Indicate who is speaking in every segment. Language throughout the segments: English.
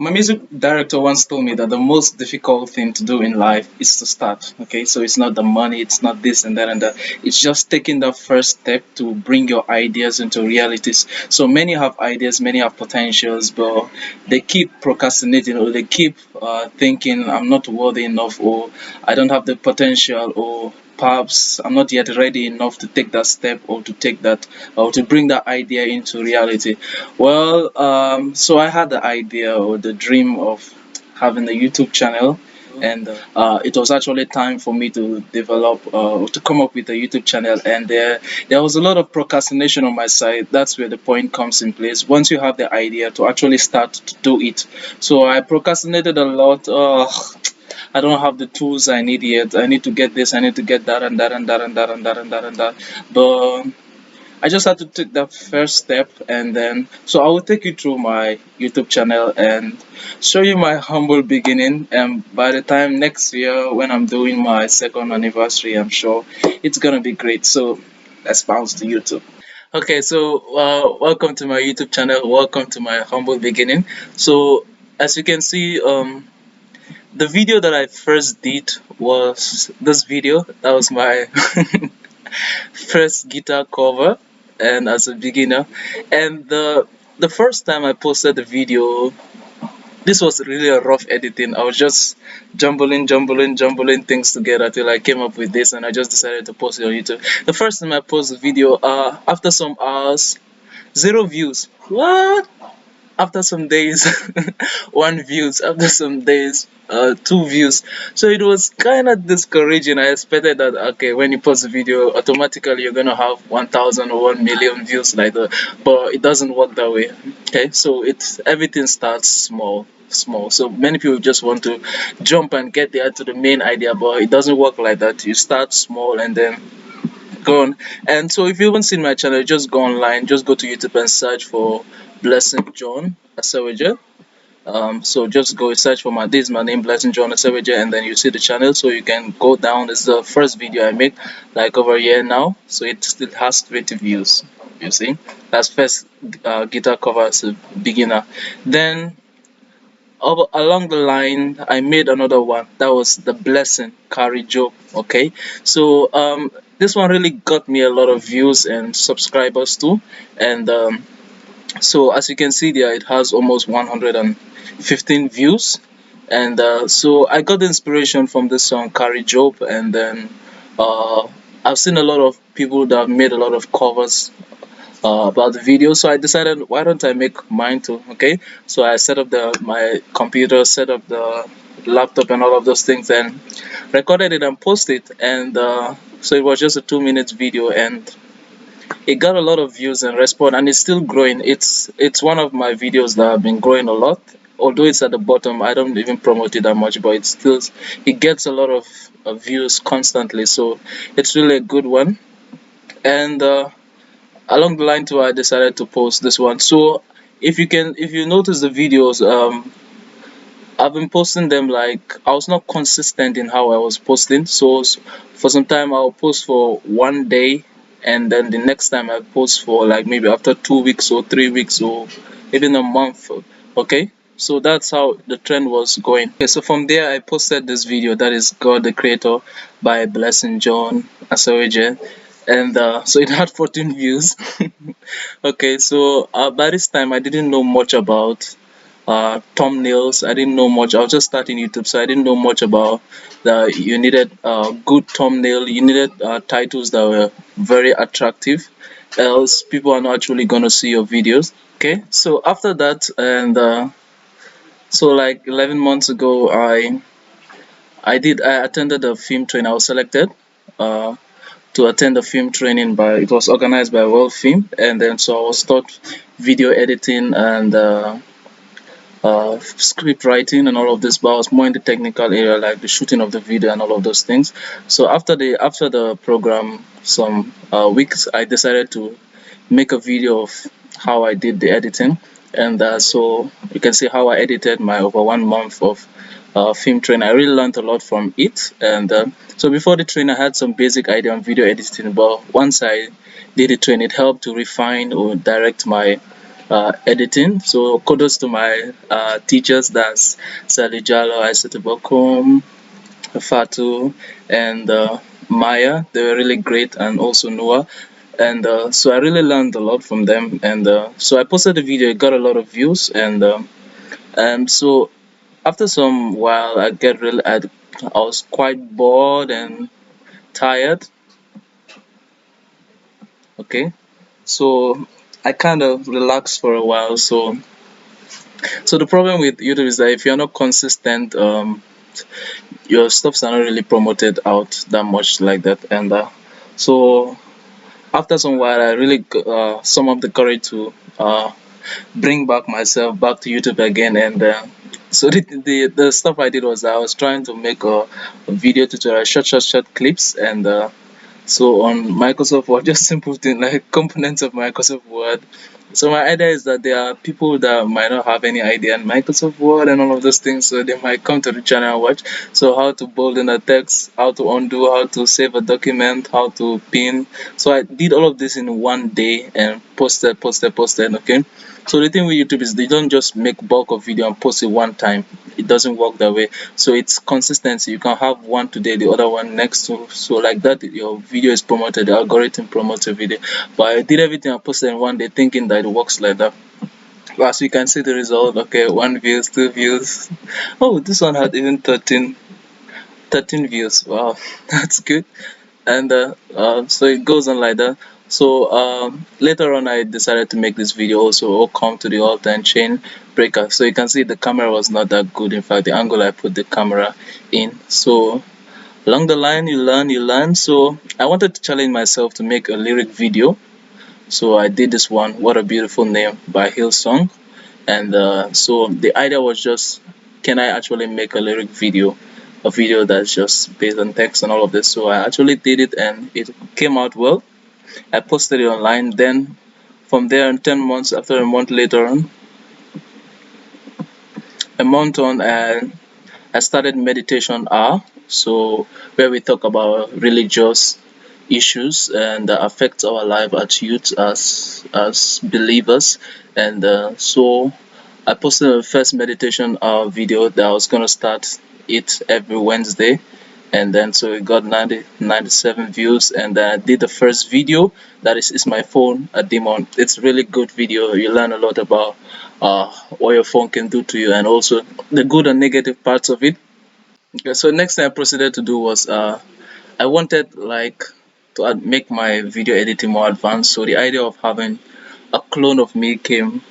Speaker 1: My music director once told me that the most difficult thing to do in life is to start. Okay, so it's not the money, it's not this and that and that. It's just taking that first step to bring your ideas into realities. So many have ideas, many have potentials, but they keep procrastinating, or they keep thinking I'm not worthy enough, or I don't have the potential, or perhaps I'm not yet ready enough to take that step, or to take that, or to bring that idea into reality. Well, so I had the idea or the dream of having a YouTube channel, and it was actually time for me to develop, to come up with a YouTube channel. And there was a lot of procrastination on my side. That's where the point comes in place. Once you have the idea, to actually start to do it. So I procrastinated a lot. I don't have the tools I need yet. I need to get this. I need to get that and that and that and that and that and that and that. But I just had to take that first step, and then so I will take you through my YouTube channel and show you my humble beginning. And by the time next year, when I'm doing my second anniversary, I'm sure it's gonna be great. So let's bounce to YouTube. Okay, so welcome to my YouTube channel. Welcome to my humble beginning. So as you can see, the video that I first did was this video. That was my first guitar cover, and as a beginner. And the first time I posted the video, this was really a rough editing. I was just jumbling things together till I came up with this, and I just decided to post it on YouTube. The first time I posted the video, after some hours, zero views. What? After some days, one views. After some days, two views. So it was kind of discouraging. I expected that, okay, when you post a video, automatically you're gonna have 1,000 or 1 million views like that, but it doesn't work that way. Okay, so it's everything starts small. So many people just want to jump and get there to the main idea, but it doesn't work like that. You start small and then go on. And so if you haven't seen my channel, just go online, just go to YouTube and search for Blessing John Aseweje. So just go search for this is my name, Blessing John Aseweje, and then you see the channel. So you can go down. It's the first video I make, like over a year now. So it still has 20 views. You see, that's first guitar cover as a beginner. Then along the line, I made another one. That was the Blessing Carry Joe. Okay, so this one really got me a lot of views and subscribers too. And so as you can see there, it has almost 115 views. And so I got the inspiration from this song Carry Job, and then I've seen a lot of people that have made a lot of covers about the video, so I decided, why don't I make mine too? Okay, so I set up the my computer, set up the laptop and all of those things, and recorded it and posted it. And so it was just a 2 minutes video, and it got a lot of views and response, and it's still growing. It's one of my videos that have been growing a lot. Although it's at the bottom, I don't even promote it that much, but it gets a lot of views constantly, so it's really a good one. And along the line too, I decided to post this one. So if you notice the videos, I've been posting them, like I was not consistent in how I was posting. So for some time I'll post for one day, and then the next time I post for like maybe after 2 weeks or 3 weeks or even a month. Okay, so that's how the trend was going. Okay, so from there I posted this video, that is God the Creator by Blessing John Aseweje, and so it had 14 views. Okay, so by this time I didn't know much about thumbnails. I didn't know much. I was just starting YouTube, so I didn't know much about the. You needed good thumbnail. You needed titles that were very attractive, else people are not actually gonna see your videos. Okay, so after that, and so like 11 months ago, I attended a film training. I was selected. Uh, to attend a film training by it was organized by World Film, and then so I was taught video editing and script writing and all of this, but I was more in the technical area, like the shooting of the video and all of those things. So after the program, some weeks, I decided to make a video of how I did the editing, and so you can see how I edited my over 1 month of film training. I really learned a lot from it, and so before the training, I had some basic idea on video editing, but once I did the training, it helped to refine or direct my editing. So kudos to my teachers, that's Sally Jalo, Aseweje, Fatu, and Maya. They were really great, and also Noah. And so I really learned a lot from them. And so I posted the video, it got a lot of views. And so after some while, I was quite bored and tired. Okay, so I kind of relaxed for a while. So the problem with YouTube is that if you're not consistent, your stuffs are not really promoted out that much like that. And so after some while, I really summoned the courage to bring back myself back to YouTube again. And so the stuff I did was I was trying to make a video tutorial, short clips. And so on Microsoft Word, just simple thing like components of Microsoft Word. So my idea is that there are people that might not have any idea in Microsoft Word and all of those things, so they might come to the channel and watch. So how to bold in a text, how to undo, how to save a document, how to pin. So I did all of this in one day and posted. Okay. So the thing with YouTube is they don't just make bulk of video and post it one time. It doesn't work that way. So it's consistency. You can have one today, the other one next to. So like that, your video is promoted. The algorithm promotes your video. But I did everything and posted in one day, thinking that it works like that. But as we can see the result, okay, 1 views, 2 views. Oh, this one had even 13 views. Wow, that's good. And so it goes on like that. So later on I decided to make this video also, or come to the altar and chain breaker. So you can see the camera was not that good, in fact the angle I put the camera in. So along the line you learn. So I wanted to challenge myself to make a lyric video. So I did this one, What a Beautiful Name by Hillsong. And so the idea was just, can I actually make a lyric video, a video that's just based on text and all of this. So I actually did it and it came out well. I posted it online. Then from there, 10 months after, a month later on, a month on, and I started meditation hour, so where we talk about religious issues and that affects our life as youth, as believers. And so I posted a first meditation hour video that I was gonna start it every Wednesday. And then so it got 97 views. And then I did the first video, that is my phone a demon. It's really good video. You learn a lot about what your phone can do to you, and also the good and negative parts of it. Okay, so next thing I proceeded to do was I wanted like to make my video editing more advanced. So the idea of having a clone of me came.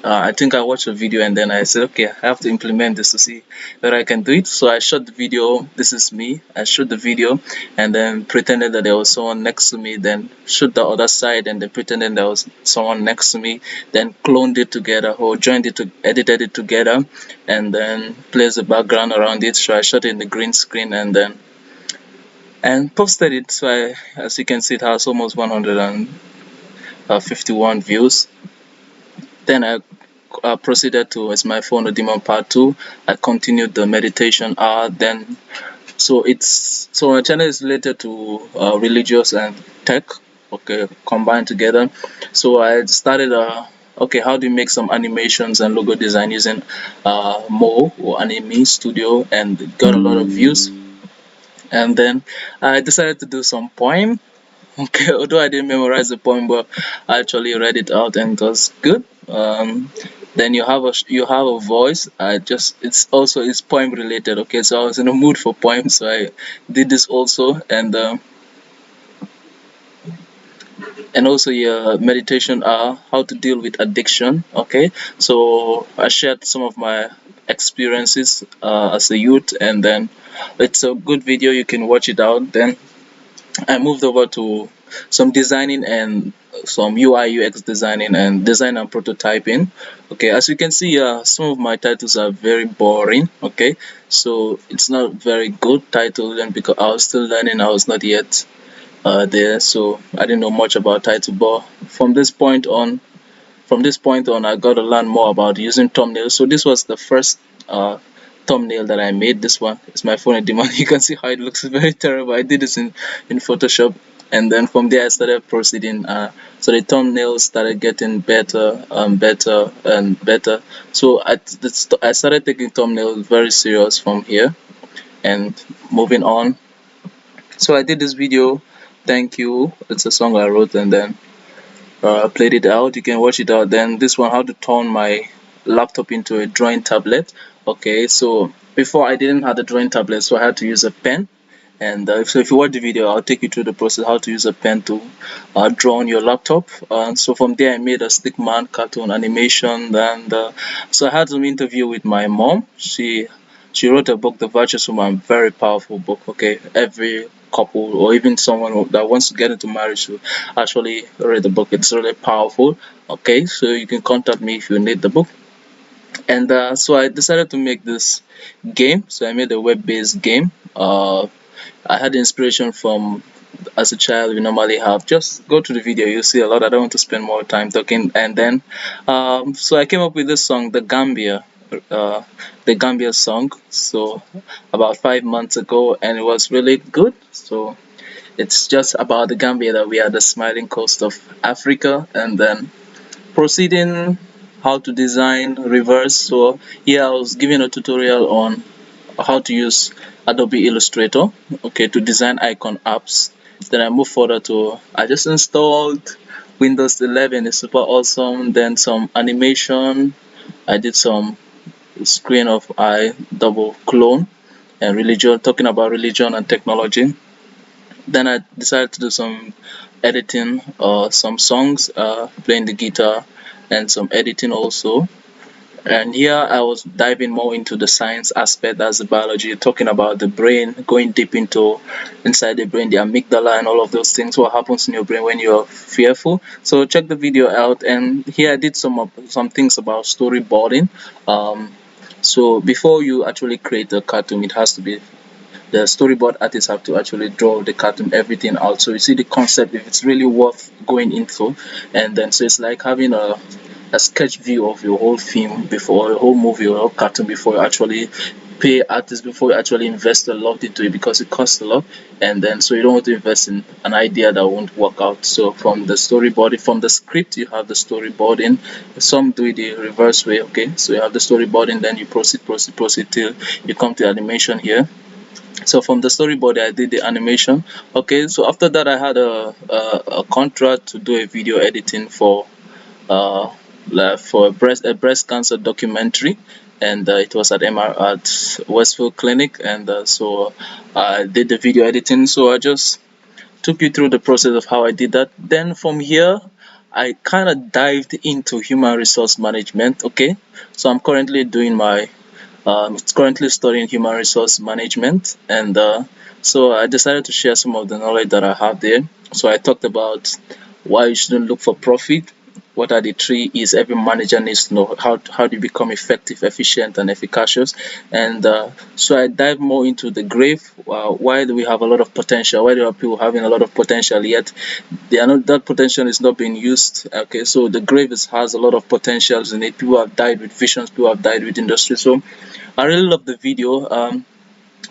Speaker 1: I think I watched a video and then I said, okay, I have to implement this to see whether I can do it. So I shot the video. This is me. I shot the video and then pretended that there was someone next to me. Then shoot the other side and then pretended there was someone next to me. Then cloned it together or joined it to edited it together, and then placed the background around it. So I shot it in the green screen and then posted it. So as you can see, it has almost 151 views. Then I proceeded to, as my phone a demon part 2. I continued the meditation hour. Then so my channel is related to religious and tech, okay, combined together. So I started okay, how do you make some animations and logo design using Mo or Anime Studio, and it got a lot of views. And then I decided to do some poem. Okay, although I didn't memorize the poem, but I actually read it out and it was good. Then you have a voice. It's poem related. Okay, so I was in a mood for poems, so I did this also. And also your meditation, how to deal with addiction. Okay, so I shared some of my experiences as a youth, and then it's a good video. You can watch it out. Then I moved over to some designing and some UI UX designing and design and prototyping. Okay, as you can see, some of my titles are very boring. Okay, so it's not very good title, and because I was still learning, I was not yet there, so I didn't know much about title. But from this point on, I got to learn more about using thumbnails. So this was the first thumbnail that I made. This one is my phone demon. You can see how it looks very terrible. I did this in Photoshop. And then from there I started proceeding. So the thumbnails started getting better and better and better. So I started taking thumbnails very serious from here and moving on. So I did this video, thank you. It's a song I wrote, and then played it out. You can watch it out. Then this one, how to turn my laptop into a drawing tablet. Okay, so before I didn't have the drawing tablet, so I had to use a pen. And so if you watch the video, I'll take you through the process how to use a pen to draw on your laptop. So from there, I made a stickman cartoon animation, and so I had some interview with my mom. She wrote a book, The Virtuous Woman, very powerful book. Okay, every couple or even someone that wants to get into marriage should actually read the book. It's really powerful. Okay, so you can contact me if you need the book. And so I decided to make this game. So I made a web-based game. I had inspiration from as a child we normally have. Just go to the video, you'll see a lot. I don't want to spend more time talking. And then so I came up with this song, uh, the Gambia song, so about 5 months ago, and it was really good. So it's just about the Gambia, that we are the smiling coast of Africa. And then proceeding how to design reverse. So here I was giving a tutorial on how to use Adobe Illustrator, okay, to design icon apps. Then I moved further to I just installed Windows 11. It's super awesome. Then some animation. I did some screen of eye double clone and religion, talking about religion and technology. Then I decided to do some editing, some songs, playing the guitar, and some editing also. And here I was diving more into the science aspect, as the biology, talking about the brain, going deep into inside the brain, the amygdala, and all of those things. What happens in your brain when you're fearful? So check the video out. And here I did some things about storyboarding. So before you actually create a cartoon, it has to be the storyboard artists have to actually draw the cartoon, everything out, so you see the concept, if it's really worth going into. And then so it's like having a sketch view of your whole film before a whole movie or whole cartoon before you actually pay artists, before you actually invest a lot into it, because it costs a lot. And then so you don't want to invest in an idea that won't work out. So from the storyboarding, from the script, you have the storyboarding. Some do it the reverse way. Okay, so you have the storyboarding, then you proceed till you come to animation here. So from the storyboard I did the animation. Okay, so after that I had a contract to do a video editing for uh a breast cancer documentary. And it was at Westfield Clinic. And so I did the video editing. So I just took you through the process of how I did that. Then from here I kind of dived into human resource management. Okay, so I'm currently doing my currently studying human resource management. And so I decided to share some of the knowledge that I have there. So I talked about why you shouldn't look for profit. What are the 3 E's every manager needs to know? How do you become effective, efficient, and efficacious? And so I dive more into the grave. Why do we have a lot of potential? Why do people having a lot of potential yet they are not, that potential is not being used? Okay, so the grave has a lot of potentials in it. People have died with visions. People have died with industry. So I really love the video.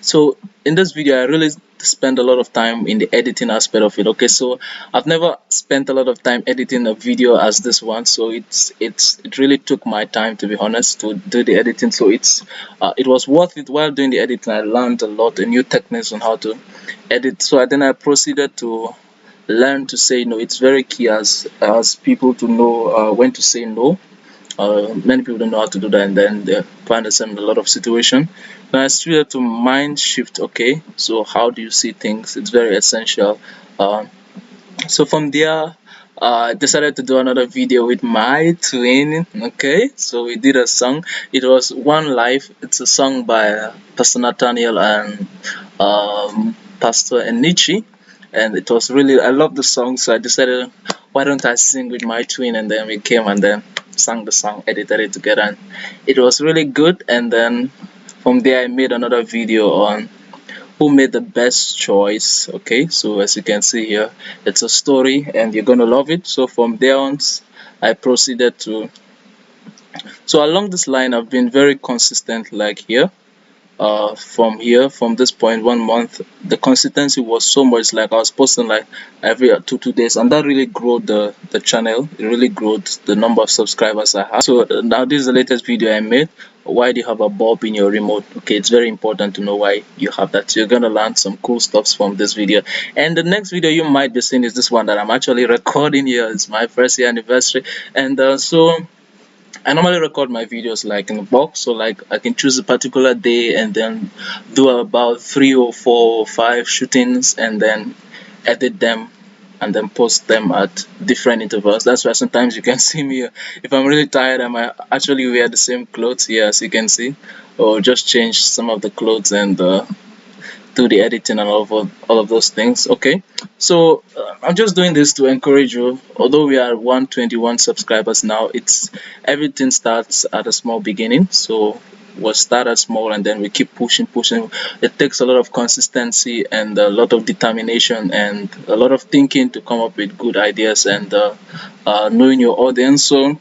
Speaker 1: So in this video, I really spend a lot of time in the editing aspect of it. Okay, so I've never spent a lot of time editing a video as this one. So it really took my time, to be honest, to do the editing. So it was worth it. While doing the editing, I learned a lot of new techniques on how to edit. So then I proceeded to learn to say no. It's very key as people to know when to say no. Many people don't know how to do that, and then they find themselves in a lot of situation. Now I started to mind shift. Okay, so how do you see things? It's very essential. So from there, I decided to do another video with my twin. Okay, so we did a song. It was One Life. It's a song by Pastor Nathaniel and Pastor Enichi. And it was really, I love the song, so I decided, why don't I sing with my twin? And then we came and then sang the song, edited it together, and it was really good. And then from there I made another video on who made the best choice. Okay, so as you can see here, it's a story and you're gonna love it. So from there on I proceeded to, so along this line I've been very consistent, like here. from here, from this point, 1 month, the consistency was so much. Like I was posting like every 2 days, and that really grew the channel. It really grew the number of subscribers I have. So now this is the latest video I made. Why do you have a bulb in your remote? Okay, it's very important to know why you have that. You're gonna learn some cool stuff from this video. And the next video you might be seeing is this one that I'm actually recording here. It's my first year anniversary, and so I normally record my videos like in a box, so like I can choose a particular day and then do about 3 or 4 or 5 shootings and then edit them and then post them at different intervals. That's why sometimes you can see me if I'm really tired, I might actually wear the same clothes here as you can see, or just change some of the clothes and do the editing and all of those things. Okay, so I'm just doing this to encourage you. Although we are 121 subscribers now, it's everything starts at a small beginning. So we'll start at small and then we keep pushing. It takes a lot of consistency and a lot of determination and a lot of thinking to come up with good ideas and knowing your audience. So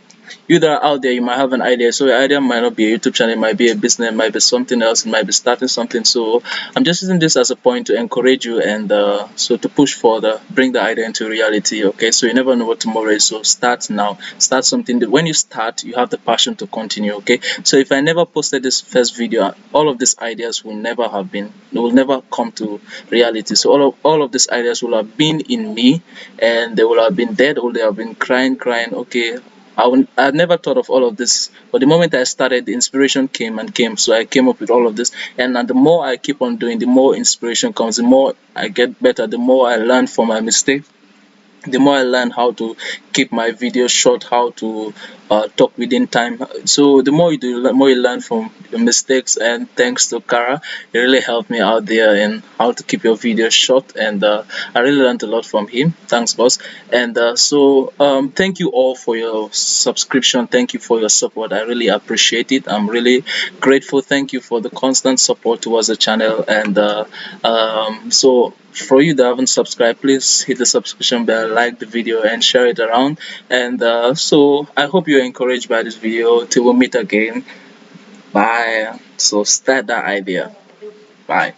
Speaker 1: you that are out there, you might have an idea. So your idea might not be a YouTube channel, it might be a business, it might be something else, it might be starting something. So I'm just using this as a point to encourage you and so to push further, bring the idea into reality. Okay, so you never know what tomorrow is. So start now, start something that when you start, you have the passion to continue. Okay, so if I never posted this first video, all of these ideas will never have been, they will never come to reality. So all of these ideas will have been in me and they will have been dead or they have been crying. Okay, I never thought of all of this, but the moment I started, the inspiration came and came. So I came up with all of this, and the more I keep on doing, the more inspiration comes. The more I get better, the more I learn from my mistakes, the more I learn how to keep my videos short, how to talk within time. So the more you do, the more you learn from your mistakes. And thanks to Kara, it really helped me out there in how to keep your videos short. And I really learned a lot from him. Thanks, boss. And thank you all for your subscription. Thank you for your support. I really appreciate it. I'm really grateful. Thank you for the constant support towards the channel. And so for you that haven't subscribed, please hit the subscription bell, like the video and share it around. And so I hope you're encouraged by this video. Till we meet again, bye. So start that idea. Bye.